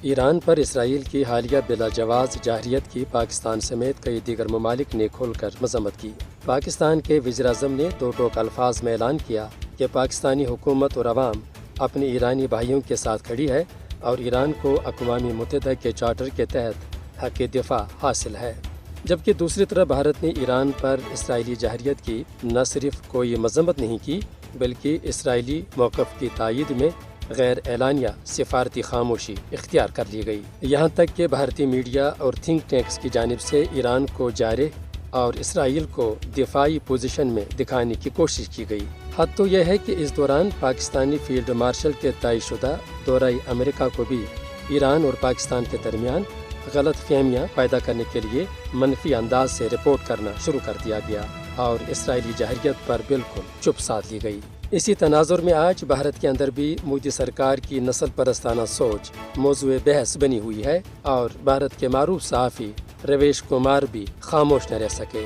ایران پر اسرائیل کی حالیہ بلا جواز جارحیت کی پاکستان سمیت کئی دیگر ممالک نے کھول کر مذمت کی۔ پاکستان کے وزیر اعظم نے دو ٹوک الفاظ میں اعلان کیا کہ پاکستانی حکومت اور عوام اپنے ایرانی بھائیوں کے ساتھ کھڑی ہے اور ایران کو اقوام متحدہ کے چارٹر کے تحت حق دفاع حاصل ہے، جبکہ دوسری طرف بھارت نے ایران پر اسرائیلی جارحیت کی نہ صرف کوئی مذمت نہیں کی بلکہ اسرائیلی موقف کی تائید میں غیر اعلانیہ سفارتی خاموشی اختیار کر لی گئی، یہاں تک کہ بھارتی میڈیا اور تھنک ٹینکس کی جانب سے ایران کو جارح اور اسرائیل کو دفاعی پوزیشن میں دکھانے کی کوشش کی گئی۔ حد تو یہ ہے کہ اس دوران پاکستانی فیلڈ مارشل کے طے شدہ دورہ امریکہ کو بھی ایران اور پاکستان کے درمیان غلط فہمیاں پیدا کرنے کے لیے منفی انداز سے رپورٹ کرنا شروع کر دیا گیا اور اسرائیلی جارحیت پر بالکل چپ سادھ لی گئی۔ اسی تناظر میں آج بھارت کے اندر بھی مودی سرکار کی نسل پرستانہ سوچ موضوع بحث بنی ہوئی ہے اور بھارت کے معروف صحافی رویش کمار بھی خاموش نہ رہ سکے۔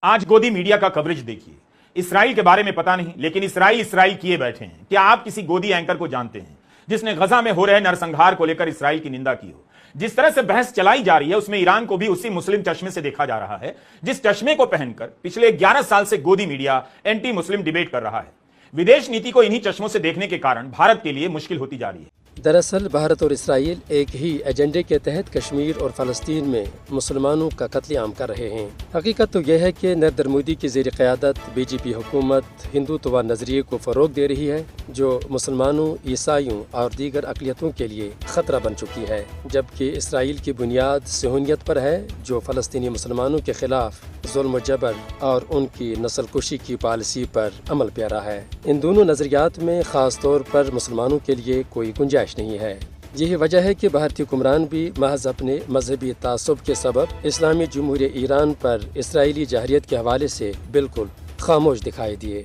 آج گودی میڈیا کا کوریج دیکھیے۔ اسرائیل کے بارے میں پتہ نہیں، لیکن اسرائیل کیے بیٹھے ہیں۔ کیا آپ کسی گودی اینکر کو جانتے ہیں جس نے غزہ میں ہو رہے نرسنگھار کو لے کر اسرائیل کی نندا کی ہو؟ جس طرح سے بحث چلائی جا رہی ہے اس میں ایران کو بھی اسی مسلم چشمے سے دیکھا جا رہا ہے جس چشمے کو پہن کر پچھلے 11 سال سے گودی میڈیا اینٹی مسلم ڈیبیٹ کر رہا ہے۔ ودیش نیتی کو انہی چشموں سے دیکھنے کے کارن بھارت کے لیے مشکل ہوتی جا رہی ہے۔ دراصل بھارت اور اسرائیل ایک ہی ایجنڈے کے تحت کشمیر اور فلسطین میں مسلمانوں کا قتل عام کر رہے ہیں۔ حقیقت تو یہ ہے کہ نریندر مودی کی زیر قیادت بی جے پی حکومت ہندوتوا نظریے کو فروغ دے رہی ہے جو مسلمانوں، عیسائیوں اور دیگر اقلیتوں کے لیے خطرہ بن چکی ہے، جبکہ اسرائیل کی بنیاد صہیونیت پر ہے جو فلسطینی مسلمانوں کے خلاف ظلم و جبر اور ان کی نسل کشی کی پالیسی پر عمل پیرا ہے۔ ان دونوں نظریات میں خاص طور پر مسلمانوں کے لیے کوئی گنجائش نہیں ہے۔ یہی وجہ ہے کہ بھارتی حکمران بھی محض اپنے مذہبی تعصب کے سبب اسلامی جمہوریہ ایران پر اسرائیلی جارحیت کے حوالے سے بالکل خاموش دکھائی دیے۔